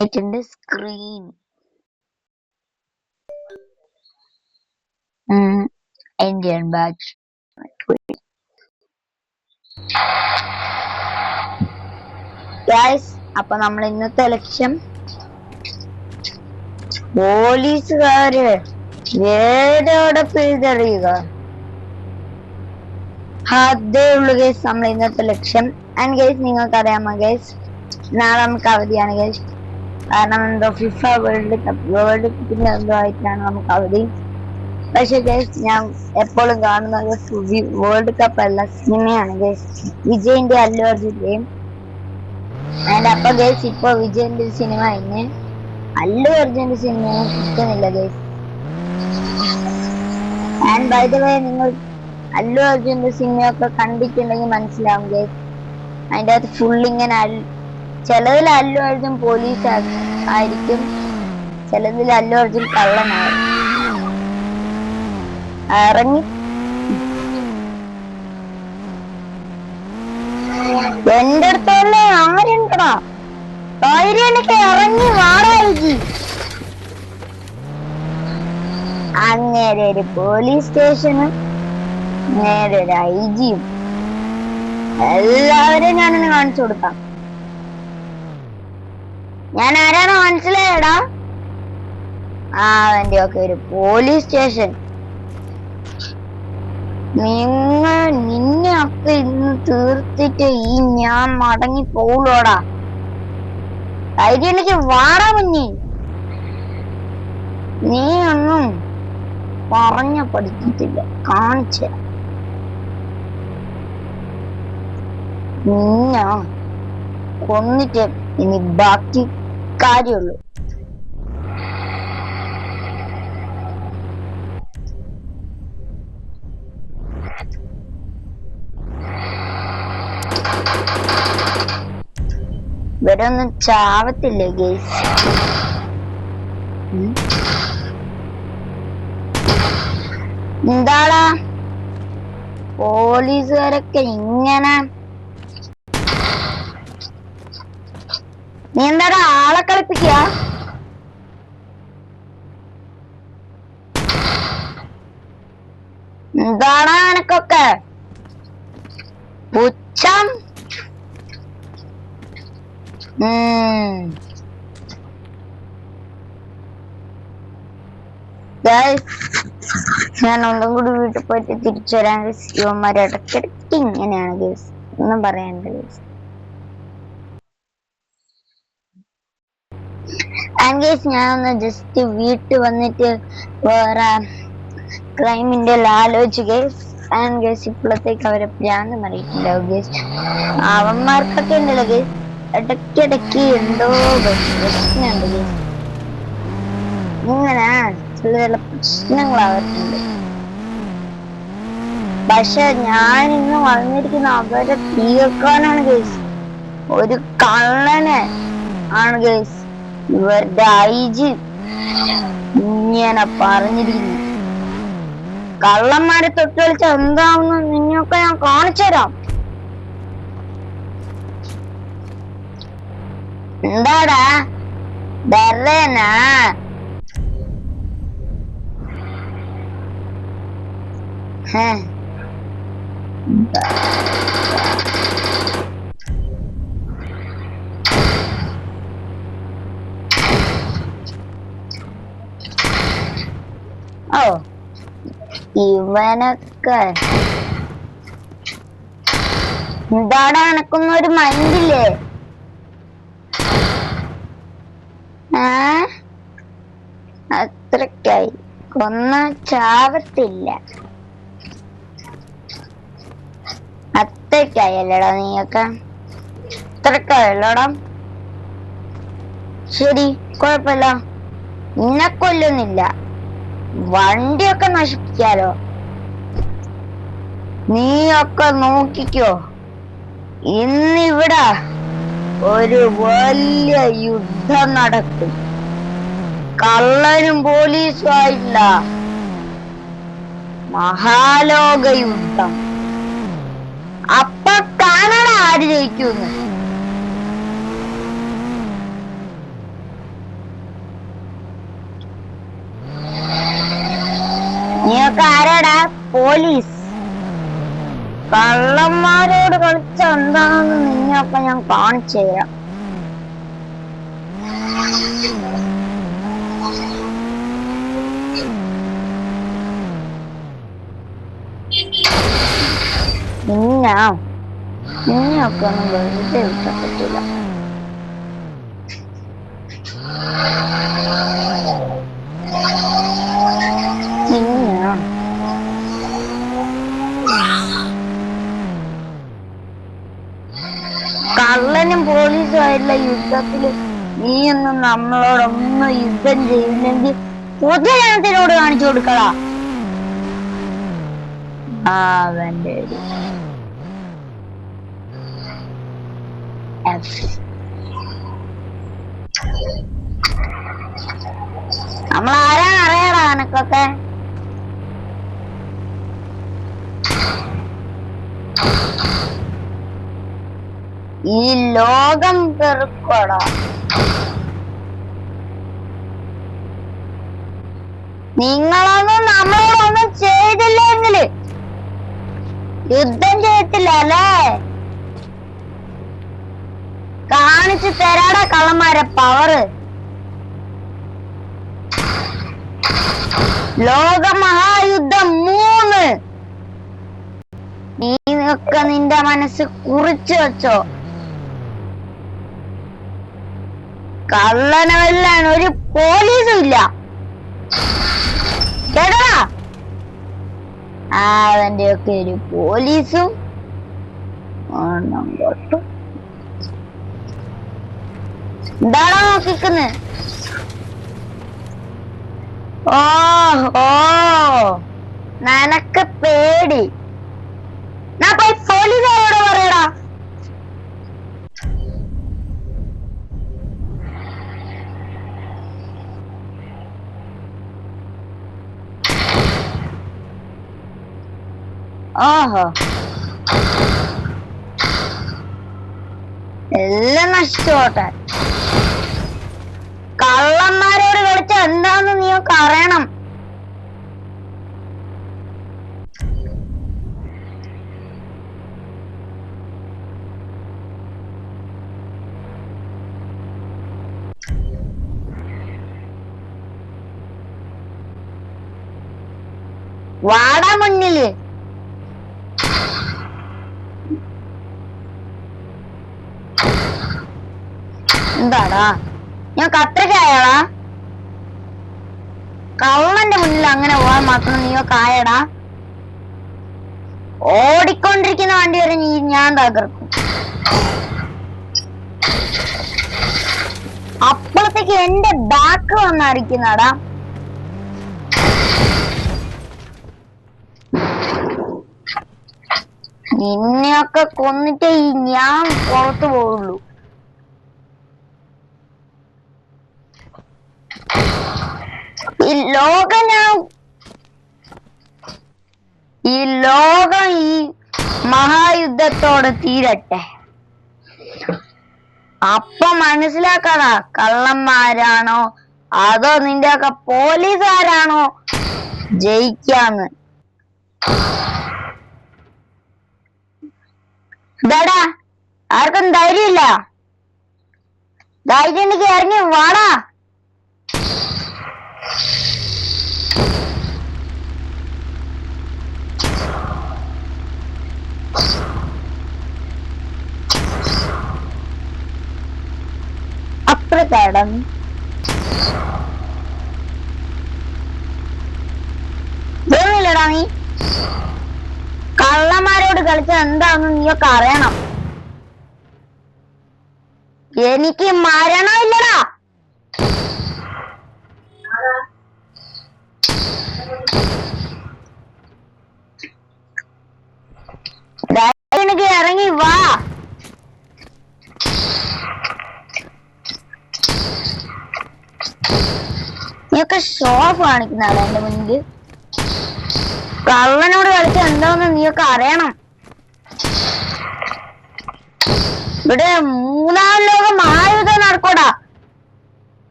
ആയിട്ടുണ്ട് screen. Indian batch. Guys, അപ്പൊ നമ്മൾ ഇന്നത്തെ ലക്ഷ്യം പോലീസുകാര് വേദോടെ പിഴുതെറിയുക. അതേ ഉള്ളു ഗൈസ് നമ്മൾ ഇന്നത്തെ ലക്ഷ്യം. ആൻഡ് ഗൈസ്, നിങ്ങൾക്ക് അറിയാമോ ഗൈസ്, നാളെ നമുക്ക് അവധിയാണ് ഗൈസ്. കാരണം എന്തോ ഫിഫ വേൾഡ് കപ്പിന്റെ എന്തോ ആയിട്ടാണ് നമുക്ക് അവധി. പക്ഷെ ഗൈസ്, ഞാൻ എപ്പോഴും കാണുന്നത് വേൾഡ് കപ്പ് അല്ല, സിനിമയാണ് ഗൈസ്. വിജയിന്റെ അല്ലു അർജുന്റെയും. ആൻഡ് അപ്പൊ ഗൈസ്, ഇപ്പൊ വിജയിന്റെ സിനിമ ഇന്ന് അല്ലു അർജുന്റെ സിനിമയും കിട്ടുന്നില്ല guys. And by the way, നിങ്ങൾ അല്ലു അർജുന്റെ സിനിമയൊക്കെ കണ്ടിട്ടുണ്ടെങ്കിൽ മനസ്സിലാവും ഗൈസ്. അതിൻ്റെ അകത്ത് ഫുൾ ഇങ്ങനെ ചിലതിൽ അല്ലു അർജുൻ പോലീസ് ആയിരിക്കും, ചിലതിൽ അല്ലു അർജുൻ കള്ളനായിരിക്കും. ഇറങ്ങി എന്റെ അടുത്തല്ലേ ആരുണ്ടടാ, ധൈര്യമൊക്കെ ഇറങ്ങി വാടായി. അങ്ങേരെ ഒരു പോലീസ് സ്റ്റേഷനും നേരെ ഒരു IG-യും എല്ലാവരെയും ഞാനൊന്ന് കാണിച്ചു കൊടുക്കാം. ഞാൻ ആരാണോ മനസ്സിലായടാ? അവന്റെ ഒക്കെ ഒരു പോലീസ് സ്റ്റേഷൻ. നിന്നെ ഒക്കെ ഇന്ന് തീർത്തിട്ട് ഞാൻ മടങ്ങി പോളോടാ. ധൈര്യം എനിക്ക് വാടാ കുഞ്ഞി. നീ ഒന്നും പറഞ്ഞ പഠിക്കത്തില്ല, കാണിച്ച നിന്ന കൊന്നിട്ട് ഇനി ബാക്കി കാര്യമുള്ളൂ. ഇവരൊന്നും ചാവത്തില്ലേ ഗൈസ്? എന്താടാ പോലീസുകാരൊക്കെ ഇങ്ങനെ? നീ എന്താടാ ആളെ കളിപ്പിക്കുക? എന്താടാ എനക്കൊക്കെ പുച്ഛം? ഞാൻ ഒന്നും കൂടി വീട്ടിൽ പോയിട്ട് തിരിച്ചു വരാൻ. യുവന്മാർ ഇടയ്ക്കിടയ്ക്ക് ഇങ്ങനെയാണ് ഗേസ്, ഒന്നും പറയാനുണ്ട് ഗേസ്. ആൻഡ് ഗേസ്, ഞാനൊന്ന് ജസ്റ്റ് വീട്ടിൽ വന്നിട്ട് വേറെ ക്രൈമിന്റെ എല്ലാം ആലോചിച്ചു ഗേസ്. ആൻഡ് ഗേസ്, ഇപ്പോഴത്തേക്ക് അവരെ പ്രാന്ത് മറിയിട്ടുണ്ടാവും ഗേസ്. അവന്മാർക്കൊക്കെ ഉണ്ടല്ലോ ഗേസ്, ഇടയ്ക്കിടയ്ക്ക് എന്തോ പ്രശ്നമുണ്ട് ഗേസ്. ഇങ്ങനെ ചില പ്രശ്നങ്ങളാവത്തുണ്ട്. പക്ഷെ ഞാൻ ഇന്ന് വന്നിരിക്കുന്ന അവരെ തീർക്കാനാണ് ഗേസ്. ഒരു കള്ളനെ ആണ് ഗേസ് ഇവരുടെ IG ഇങ്ങനെ പറഞ്ഞിരിക്കുന്നു. കള്ളന്മാരെ തൊട്ട് കളിച്ച എന്താവുന്ന നിന്നൊക്കെ ഞാൻ കാണിച്ചു തരാം. എന്താടാ ഡറേനാ? ഓ, ഇവനൊക്കെ എന്താടാ എനക്കൊന്നും ഒരു മൈൻഡില്ലേ? അത്രക്കായി കൊന്ന ചാവത്തില്ല. അത്രക്കായല്ലേടാ നീയൊക്കെ? അത്രക്കായല്ലോടാ? ശരി, കുഴപ്പമില്ല, നിന്നെ കൊല്ലുന്നില്ല, വണ്ടിയൊക്കെ നശിപ്പിക്കാലോ. നീയൊക്കെ നോക്കിക്കോ, ഇന്നിവിടെ ഒരു വലിയ യുദ്ധം നടക്കും. കള്ളനും പോലീസും ആയില്ല, മഹാലോക യുദ്ധം. അപ്പൊ കാണാൻ ആര് ജയിക്കുന്നു? പോലീസ്. കള്ളന്മാരോട് കളിച്ച എന്താണെന്ന് നിന്നെയൊക്കെ ഞാൻ കാണിച്ചു തരാം. നിന്നെയൊക്കെ ഒന്നും വെറുതെ വിട്ടാൻ പറ്റില്ല. കള്ളനും പോലീസും ആയിട്ടുള്ള യുദ്ധത്തില് നീയൊന്നും നമ്മളോടൊന്നും യുദ്ധം ചെയ്യില്ലെങ്കിൽ പൊതുജനത്തിനോട് കാണിച്ചു കൊടുക്കടാ അവന്റെ ഒരു നമ്മളാരാണ് അറിയാടാ എനക്കൊക്കെ. ഈ ലോകം വെറുക്കോടാ. നിങ്ങളൊന്നും നമ്മളൊന്നും ചെയ്തില്ലെങ്കില് യുദ്ധം ചെയ്യത്തില്ല അല്ലേ? കാണിച്ചു തരാടാ കള്ളന്മാരെ പവറ്. ലോകമഹായുദ്ധം 3. നീയൊക്കെ നിന്റെ മനസ്സ് കുറിച്ചു വെച്ചോ. കള്ളനെ വെല്ലാൻ ഒരു പോലീസും ഇല്ല കേട്ടാ. അവന്റെ ഒക്കെ ഒരു പോലീസും എന്താണോ നോക്കിക്കുന്നത്? ഓ നനക്ക് പേടി. ഞാൻ പോയി പോലീസുകാരോട് പറയടാ. ഓഹോ എല്ലാം നശിച്ചോട്ടെ. കള്ളന്മാരോട് കളിച്ച എന്താന്ന് നീയൊക്കെ അറിയണം. വാടാ മുന്നില്. എന്താടാ ഞാൻ കത്രക്കായടാ? കള്ളന്റെ മുന്നിൽ അങ്ങനെ പോവാൻ മാത്രം നീയൊക്കെ ആയടാ. ഓടിക്കൊണ്ടിരിക്കുന്ന വണ്ടി വരെ ഞാൻ തകർക്കും. അപ്പോഴത്തേക്ക് എന്റെ ബാക്ക് വന്നടിക്കുന്നടാ. നിന്നെയൊക്കെ കൊന്നിട്ടേ ഞാൻ പുറത്തു പോവുള്ളൂ. ഈ ലോകം ഈ മഹായുദ്ധത്തോട് തീരട്ടെ. അപ്പൊ മനസ്സിലാക്കാതാ കള്ളന്മാരാണോ അതോ നിന്റെ ഒക്കെ പോലീസുകാരാണോ ജയിക്കാന്ന്. ഇതാടാ ആർക്കും ധൈര്യമില്ല. ധൈര്യം ഉണ്ടെങ്കിൽ ഇറങ്ങി വാടാ. അപ്പുറത്തേടം തോന്നില്ലടാ നീ. കള്ളന്മാരോട് കളിച്ച എന്താന്ന് നീയൊക്കെ അറിയണം. എനിക്ക് മരണമില്ലടാ. എനിക്ക് ഇറങ്ങി വാ. നീയൊക്കെ ഷോ ഓഫ് കാണിക്കുന്നതാണ് എന്റെ മുന്നിൽ. കള്ളനോട് കളിച്ച എന്താന്ന് നീയൊക്കെ അറിയണം. ഇവിടെ 3ാം ലോക മഹായുദ്ധം നടക്കോടാ.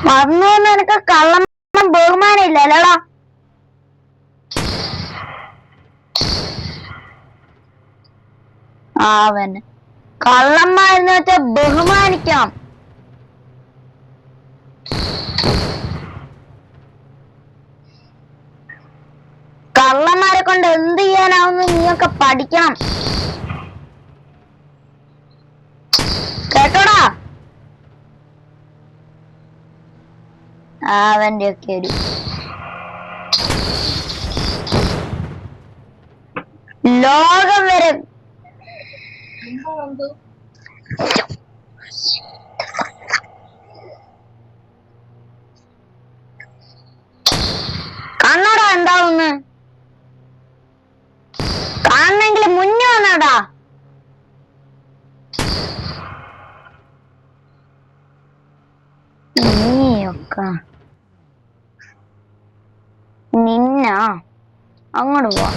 വന്നു എനിക്ക് കള്ളം ബഹുമാനം ഇല്ല അല്ലടാ. അവൻ കള്ളന്മാരെന്ന് വെച്ചാൽ ബഹുമാനിക്കാം. കള്ളന്മാരെ കൊണ്ട് എന്ത് ചെയ്യാനാവുന്നു നീയൊക്കെ പഠിക്കണം കേട്ടോടാ. അവന്റെ ഒക്കെ ഒരു ലോകം വരെ കണ്ണടാ എന്താവുന്ന് കാണണമെങ്കിൽ മുന്നേ വന്നടാ. നീയൊക്കെ നിന്ന അങ്ങോട്ട് പോവാ.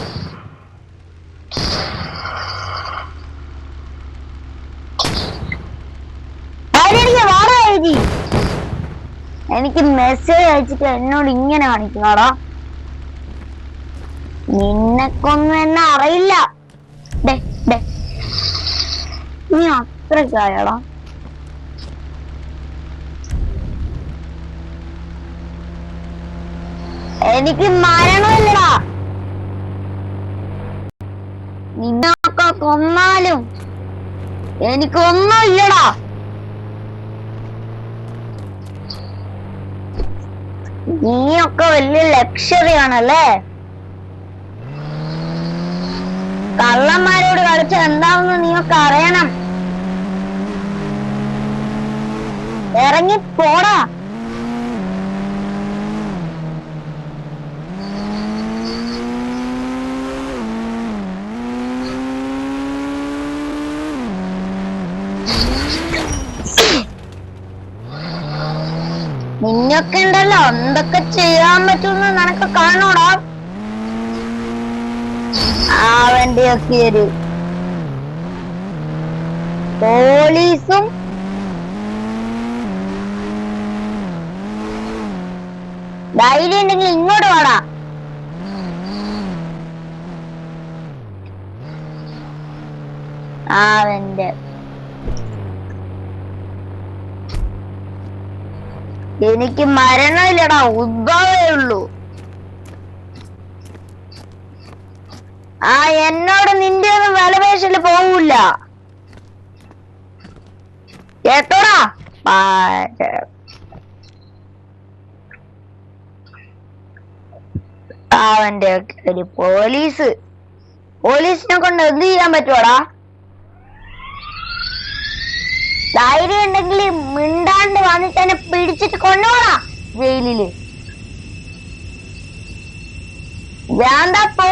എനിക്ക് മെസ്സേജ് അയച്ചിട്ട് എന്നോട് ഇങ്ങനെ കാണിക്കുന്നോടാ. നിനക്കൊന്നും എന്നെ അറിയില്ല. നീ അത്രക്കായടാ. എനിക്ക് മരണമില്ലടാ. നിന്നൊക്കെ കൊന്നാലും എനിക്കൊന്നും ഇല്ലടാ. നീയൊക്കെ വലിയ ലക്ഷറിയാണല്ലേ. കള്ളന്മാരോട് കളിച്ച എന്താണെന്ന് നീയൊക്കെ അറിയണം. ഇറങ്ങി പോടാ. നിന്നൊക്കെ ഉണ്ടല്ലോ എന്തൊക്കെ ചെയ്യാൻ പറ്റുമെന്ന് നിനക്ക് കാണൂടാ. അവന്റെ ഒക്കെ ഒരു പോലീസും ധൈര്യം ഉണ്ടെങ്കിൽ ഇങ്ങോട്ട് വാടാ. അവന്റെ എനിക്ക് മരണമില്ലടാ, ഉദ്ഭവേ ഉള്ളൂ. എന്നോട് നിന്റെ ഒന്നും വിലപേശല് പോവില്ല കേട്ടോടാ. അവന്റെ ഒരു പോലീസിനെ കൊണ്ട് എന്ത് ചെയ്യാൻ പറ്റുവാടാ. ധൈര്യം ഉണ്ടെങ്കിൽ മിണ്ടാണ്ട് വന്നിട്ട് തന്നെ പിടിച്ചിട്ട് കൊണ്ടുപോടാ ജയിലില്. ഞാൻ പോ